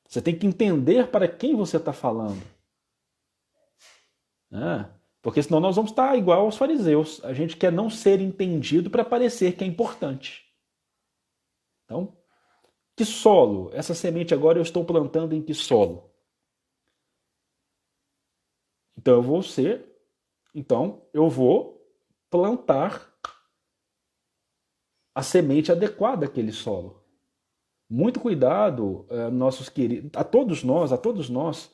Você tem que entender para quem você está falando. Porque senão nós vamos estar igual aos fariseus. A gente quer não ser entendido para parecer que é importante. Então, que solo? Essa semente agora eu estou plantando em que solo? Então eu vou plantar a semente adequada àquele solo. Muito cuidado, nossos queridos, a todos nós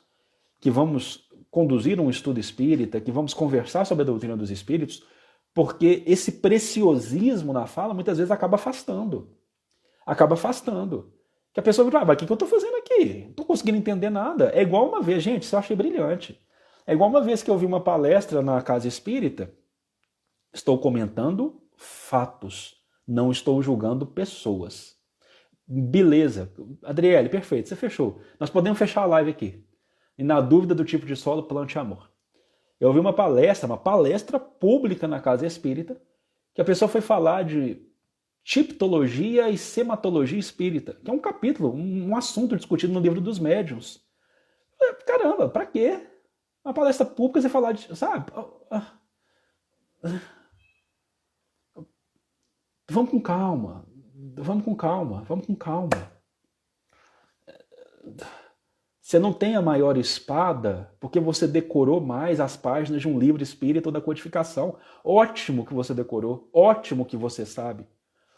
que vamos conduzir um estudo espírita, que vamos conversar sobre a doutrina dos espíritos, porque esse preciosismo na fala muitas vezes acaba afastando. Que a pessoa vira, mas o que eu estou fazendo aqui? Não estou conseguindo entender nada. É igual uma vez, gente, isso eu achei brilhante. É igual uma vez que eu vi uma palestra na casa espírita. Estou comentando fatos, não estou julgando pessoas. Beleza. Adriele, perfeito, você fechou. Nós podemos fechar a live aqui. E na dúvida do tipo de solo, plante amor. Eu ouvi uma palestra pública na casa espírita, que a pessoa foi falar de tipologia e sematologia espírita, que é um capítulo, um assunto discutido no livro dos médiuns. Caramba, pra quê? Uma palestra pública você falar de, sabe? Vamos com calma. Você não tem a maior espada porque você decorou mais as páginas de um livro espírita ou da codificação. Ótimo que você decorou, ótimo que você sabe.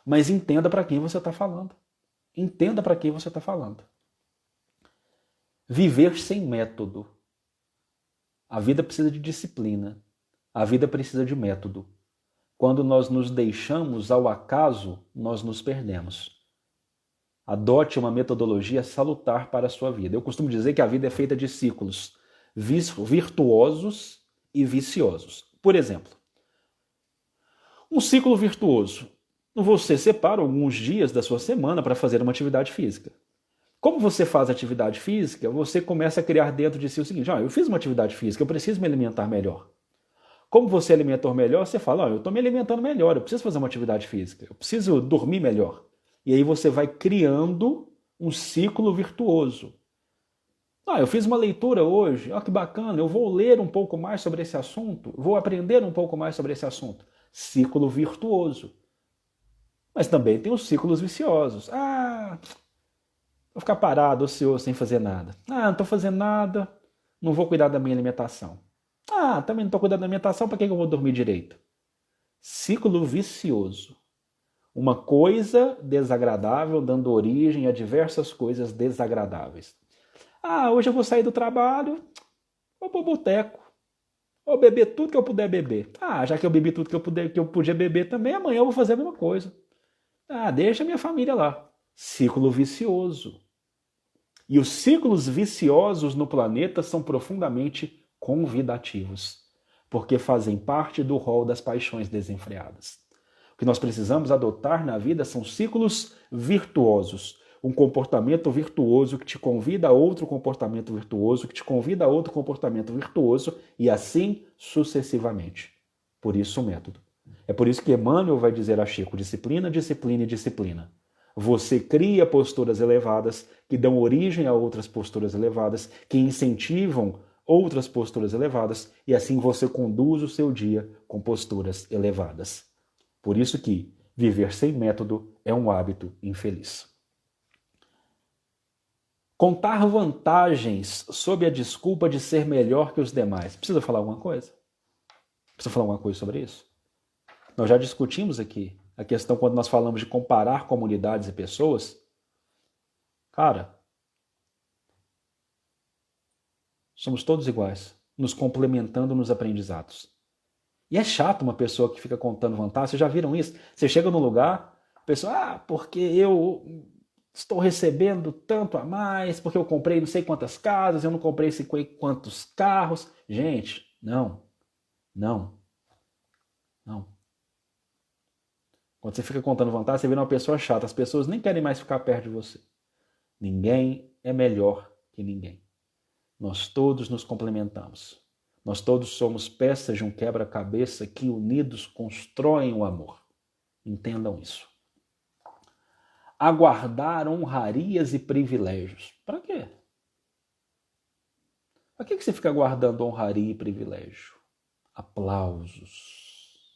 Mas entenda para quem você está falando. Viver sem método. A vida precisa de disciplina. A vida precisa de método. Quando nós nos deixamos ao acaso, nós nos perdemos. Adote uma metodologia salutar para a sua vida. Eu costumo dizer que a vida é feita de ciclos virtuosos e viciosos. Por exemplo, um ciclo virtuoso. Você separa alguns dias da sua semana para fazer uma atividade física. Como você faz atividade física, você começa a criar dentro de si o seguinte, eu fiz uma atividade física, eu preciso me alimentar melhor. Como você alimentou melhor, você fala, eu estou me alimentando melhor, eu preciso fazer uma atividade física, eu preciso dormir melhor. E aí você vai criando um ciclo virtuoso. Eu fiz uma leitura hoje, que bacana, eu vou ler um pouco mais sobre esse assunto, vou aprender um pouco mais sobre esse assunto. Ciclo virtuoso. Mas também tem os ciclos viciosos. Vou ficar parado, ocioso, sem fazer nada. Não estou fazendo nada, não vou cuidar da minha alimentação. Também não estou cuidando da alimentação, para que eu vou dormir direito? Ciclo vicioso. Uma coisa desagradável dando origem a diversas coisas desagradáveis. Hoje eu vou sair do trabalho, vou pro boteco, vou beber tudo que eu puder beber. Já que eu bebi tudo que eu podia beber também, amanhã eu vou fazer a mesma coisa. Deixa a minha família lá. Ciclo vicioso. E os ciclos viciosos no planeta são profundamente convidativos. porque fazem parte do rol das paixões desenfreadas. O que nós precisamos adotar na vida são ciclos virtuosos. Um comportamento virtuoso que te convida a outro comportamento virtuoso, que te convida a outro comportamento virtuoso, e assim sucessivamente. Por isso o método. É por isso que Emmanuel vai dizer a Chico: disciplina, disciplina e disciplina. Você cria posturas elevadas que dão origem a outras posturas elevadas, que incentivam outras posturas elevadas, e assim você conduz o seu dia com posturas elevadas. Por isso que viver sem método é um hábito infeliz. Contar vantagens sob a desculpa de ser melhor que os demais. Precisa falar alguma coisa? Precisa falar alguma coisa sobre isso? Nós já discutimos aqui a questão quando nós falamos de comparar comunidades e pessoas. Cara, somos todos iguais, nos complementando nos aprendizados. E é chato uma pessoa que fica contando vantagem. Vocês já viram isso? Você chega num lugar, a pessoa, porque eu estou recebendo tanto a mais, porque eu comprei não sei quantas casas, eu não comprei sei quantos carros. Gente, não. Quando você fica contando vantagem, você vira uma pessoa chata. As pessoas nem querem mais ficar perto de você. Ninguém é melhor que ninguém. Nós todos nos complementamos. Nós todos somos peças de um quebra-cabeça que unidos constroem o amor. Entendam isso. Aguardar honrarias e privilégios. Para quê? Para que você fica aguardando honraria e privilégio? Aplausos.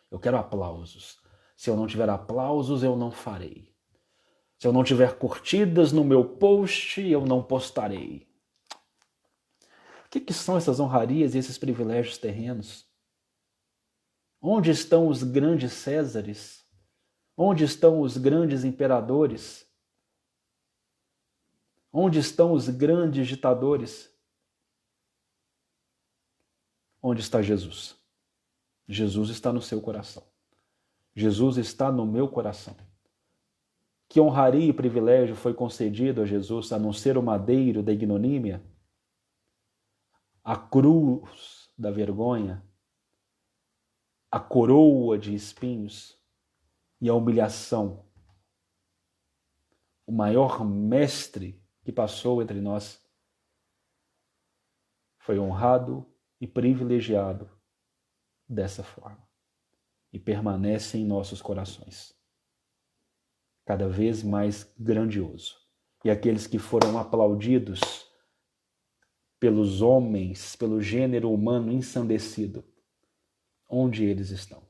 Eu quero aplausos. Se eu não tiver aplausos, eu não farei. Se eu não tiver curtidas no meu post, eu não postarei. O que são essas honrarias e esses privilégios terrenos? Onde estão os grandes Césares? Onde estão os grandes imperadores? Onde estão os grandes ditadores? Onde está Jesus? Jesus está no seu coração. Jesus está no meu coração. Que honraria e privilégio foi concedido a Jesus, a não ser o madeiro da ignomínia, a cruz da vergonha, a coroa de espinhos e a humilhação. O maior mestre que passou entre nós foi honrado e privilegiado dessa forma e permanece em nossos corações, cada vez mais grandioso. E aqueles que foram aplaudidos pelos homens, pelo gênero humano ensandecido, onde eles estão?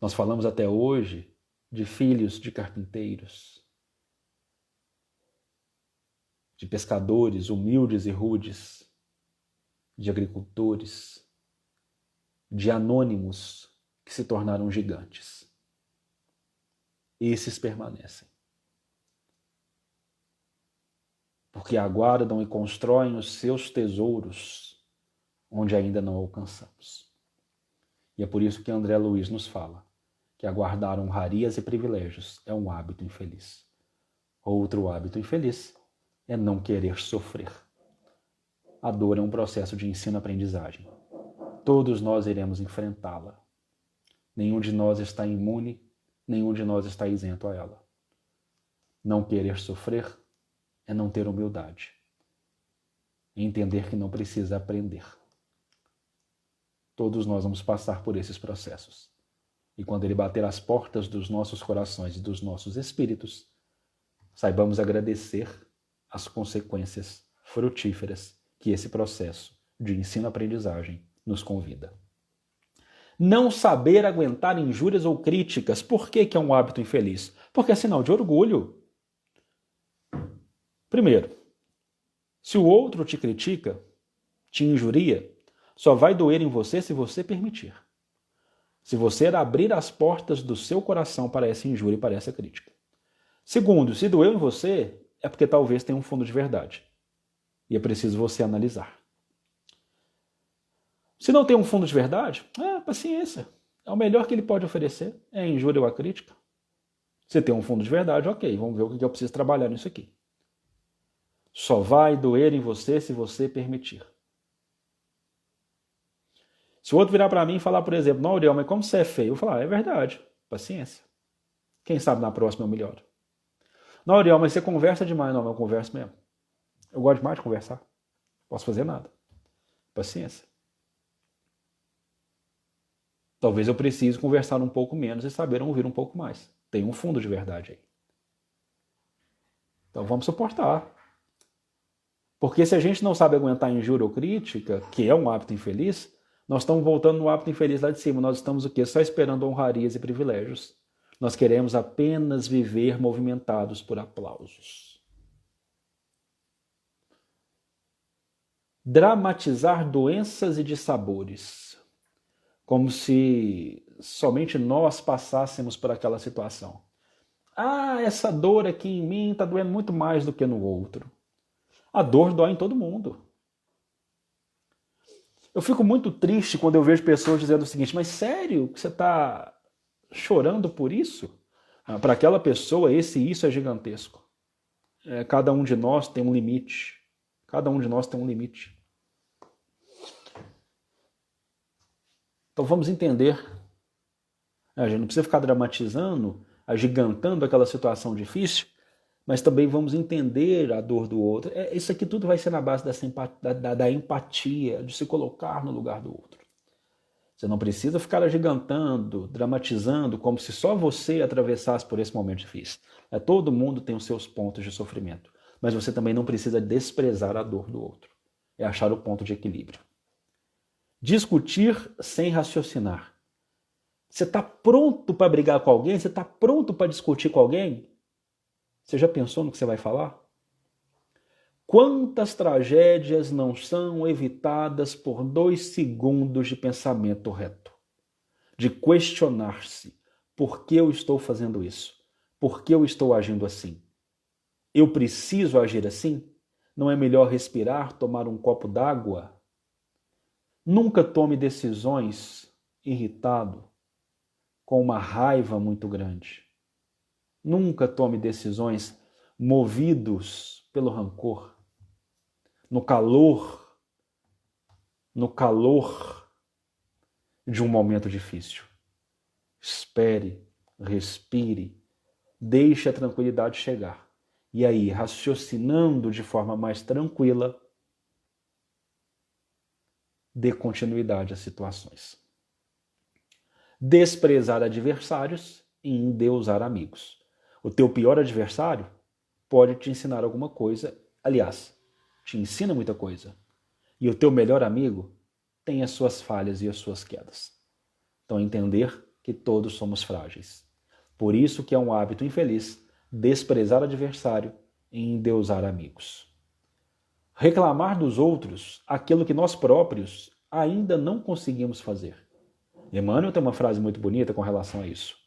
Nós falamos até hoje de filhos de carpinteiros, de pescadores humildes e rudes, de agricultores, de anônimos que se tornaram gigantes. Esses permanecem. Porque aguardam e constroem os seus tesouros onde ainda não alcançamos. E é por isso que André Luiz nos fala que aguardar honrarias e privilégios é um hábito infeliz. Outro hábito infeliz é não querer sofrer. A dor é um processo de ensino-aprendizagem. Todos nós iremos enfrentá-la. Nenhum de nós está imune, nenhum de nós está isento a ela. Não querer sofrer é não ter humildade. É entender que não precisa aprender. Todos nós vamos passar por esses processos. E quando ele bater as portas dos nossos corações e dos nossos espíritos, saibamos agradecer as consequências frutíferas que esse processo de ensino-aprendizagem nos convida. Não saber aguentar injúrias ou críticas. Por que é um hábito infeliz? Porque é sinal de orgulho. Primeiro, se o outro te critica, te injuria, só vai doer em você se você permitir. Se você abrir as portas do seu coração para essa injúria e para essa crítica. Segundo, se doeu em você, é porque talvez tenha um fundo de verdade. E é preciso você analisar. Se não tem um fundo de verdade, paciência. É o melhor que ele pode oferecer, é a injúria ou a crítica. Se tem um fundo de verdade, ok, vamos ver o que eu preciso trabalhar nisso aqui. Só vai doer em você se você permitir. Se o outro virar para mim e falar, por exemplo, não, Uriel, mas como você é feio? Eu vou falar, é verdade, paciência. Quem sabe na próxima eu melhoro. Não, Uriel, mas você conversa demais. Não, eu converso mesmo. Eu gosto demais de conversar. Não posso fazer nada. Paciência. Talvez eu precise conversar um pouco menos e saber ouvir um pouco mais. Tem um fundo de verdade aí. Então vamos suportar. Porque se a gente não sabe aguentar injúria ou crítica, que é um hábito infeliz, nós estamos voltando no hábito infeliz lá de cima. Nós estamos o quê? Só esperando honrarias e privilégios. Nós queremos apenas viver movimentados por aplausos. Dramatizar doenças e dissabores, como se somente nós passássemos por aquela situação. Ah, essa dor aqui em mim está doendo muito mais do que no outro. A dor dói em todo mundo. Eu fico muito triste quando eu vejo pessoas dizendo o seguinte, mas sério que você está chorando por isso? Para aquela pessoa, isso é gigantesco. Cada um de nós tem um limite. Cada um de nós tem um limite. Então vamos entender. A gente não precisa ficar dramatizando, agigantando aquela situação difícil, mas também vamos entender a dor do outro. Isso aqui tudo vai ser na base da empatia, de se colocar no lugar do outro. Você não precisa ficar agigantando, dramatizando, como se só você atravessasse por esse momento difícil. Todo mundo tem os seus pontos de sofrimento, mas você também não precisa desprezar a dor do outro. É achar o ponto de equilíbrio. Discutir sem raciocinar. Você está pronto para brigar com alguém? Você está pronto para discutir com alguém? Você já pensou no que você vai falar? Quantas tragédias não são evitadas por 2 segundos de pensamento reto? De questionar-se. Por que eu estou fazendo isso? Por que eu estou agindo assim? Eu preciso agir assim? Não é melhor respirar, tomar um copo d'água? Nunca tome decisões irritado, com uma raiva muito grande. Nunca tome decisões movidos pelo rancor. No calor de um momento difícil. Espere, respire, deixe a tranquilidade chegar. E aí, raciocinando de forma mais tranquila, dê continuidade às situações. Desprezar adversários e endeusar amigos. O teu pior adversário pode te ensinar alguma coisa, aliás, te ensina muita coisa. E o teu melhor amigo tem as suas falhas e as suas quedas. Então, entender que todos somos frágeis. Por isso que é um hábito infeliz desprezar adversário e endeusar amigos. Reclamar dos outros aquilo que nós próprios ainda não conseguimos fazer. Emmanuel tem uma frase muito bonita com relação a isso.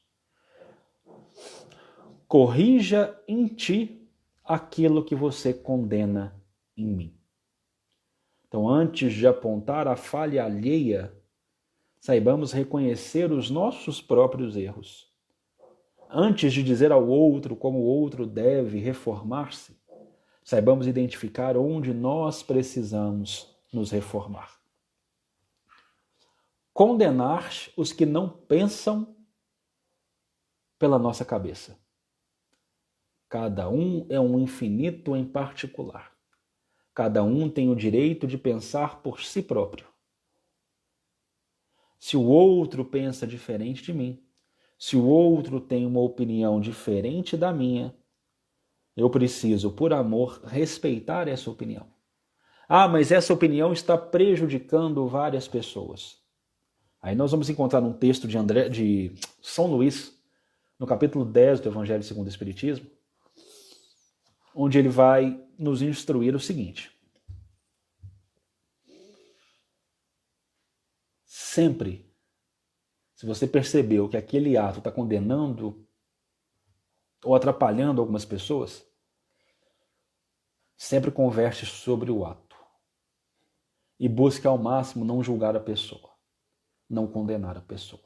Corrija em ti aquilo que você condena em mim. Então, antes de apontar a falha alheia, saibamos reconhecer os nossos próprios erros. Antes de dizer ao outro como o outro deve reformar-se, saibamos identificar onde nós precisamos nos reformar. Condenar os que não pensam pela nossa cabeça. Cada um é um infinito em particular. Cada um tem o direito de pensar por si próprio. Se o outro pensa diferente de mim, se o outro tem uma opinião diferente da minha, eu preciso, por amor, respeitar essa opinião. Ah, mas essa opinião está prejudicando várias pessoas. Aí nós vamos encontrar um texto de São Luís, no capítulo 10 do Evangelho segundo o Espiritismo, onde ele vai nos instruir o seguinte. Sempre, se você percebeu que aquele ato está condenando ou atrapalhando algumas pessoas, sempre converse sobre o ato. E busque ao máximo não julgar a pessoa, não condenar a pessoa.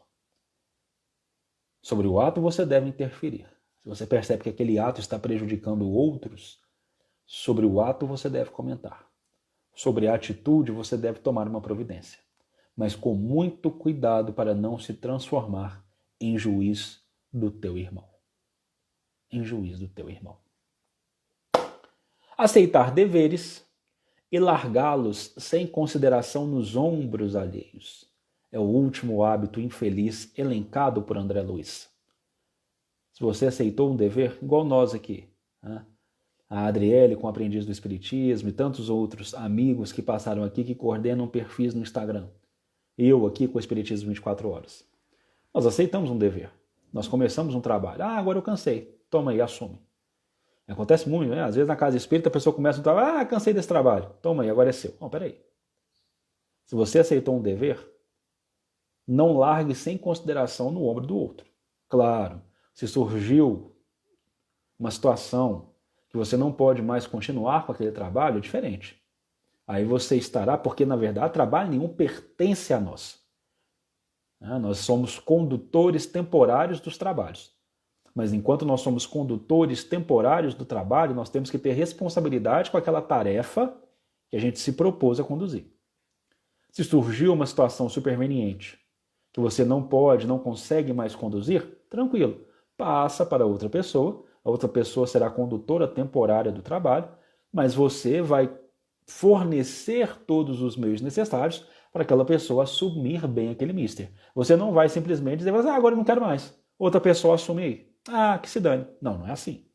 Sobre o ato você deve interferir. Se você percebe que aquele ato está prejudicando outros, sobre o ato você deve comentar. Sobre a atitude você deve tomar uma providência. mas com muito cuidado para não se transformar em juiz do teu irmão. Em juiz do teu irmão. Aceitar deveres e largá-los sem consideração nos ombros alheios é o último hábito infeliz elencado por André Luiz. Se você aceitou um dever, igual nós aqui, né? A Adriele com o Aprendiz do Espiritismo e tantos outros amigos que passaram aqui que coordenam perfis no Instagram. Eu aqui com o Espiritismo 24 horas. Nós aceitamos um dever. Nós começamos um trabalho. Agora eu cansei. Toma aí, assume. Acontece muito, né? Às vezes na casa espírita a pessoa começa um trabalho. Cansei desse trabalho. Toma aí, agora é seu. Não, peraí. Se você aceitou um dever, não largue sem consideração no ombro do outro. Claro, se surgiu uma situação que você não pode mais continuar com aquele trabalho, é diferente. Aí você estará, porque na verdade trabalho nenhum pertence a nós. Nós somos condutores temporários dos trabalhos. Mas enquanto nós somos condutores temporários do trabalho, nós temos que ter responsabilidade com aquela tarefa que a gente se propôs a conduzir. Se surgiu uma situação superveniente que você não pode, não consegue mais conduzir, tranquilo, passa para outra pessoa, a outra pessoa será a condutora temporária do trabalho, mas você vai fornecer todos os meios necessários para aquela pessoa assumir bem aquele mister. Você não vai simplesmente dizer, agora eu não quero mais. Outra pessoa assume aí. Que se dane. Não, não é assim.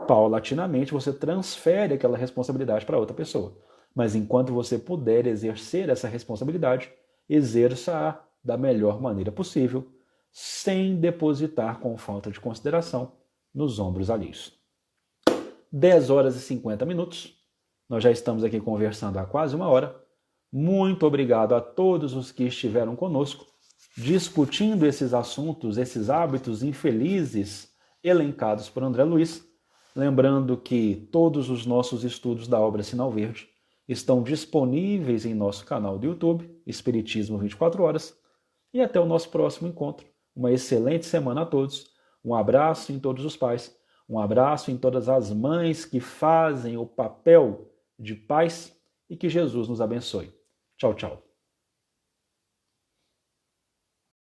Paulatinamente você transfere aquela responsabilidade para outra pessoa. Mas enquanto você puder exercer essa responsabilidade, exerça-a da melhor maneira possível, sem depositar com falta de consideração nos ombros alheios. 10 horas e 50 minutos. Nós já estamos aqui conversando há quase uma hora. Muito obrigado a todos os que estiveram conosco, discutindo esses assuntos, esses hábitos infelizes elencados por André Luiz. Lembrando que todos os nossos estudos da obra Sinal Verde estão disponíveis em nosso canal do YouTube, Espiritismo 24 Horas. E até o nosso próximo encontro. Uma excelente semana a todos. Um abraço em todos os pais. Um abraço em todas as mães que fazem o papel de pais e que Jesus nos abençoe. Tchau, tchau.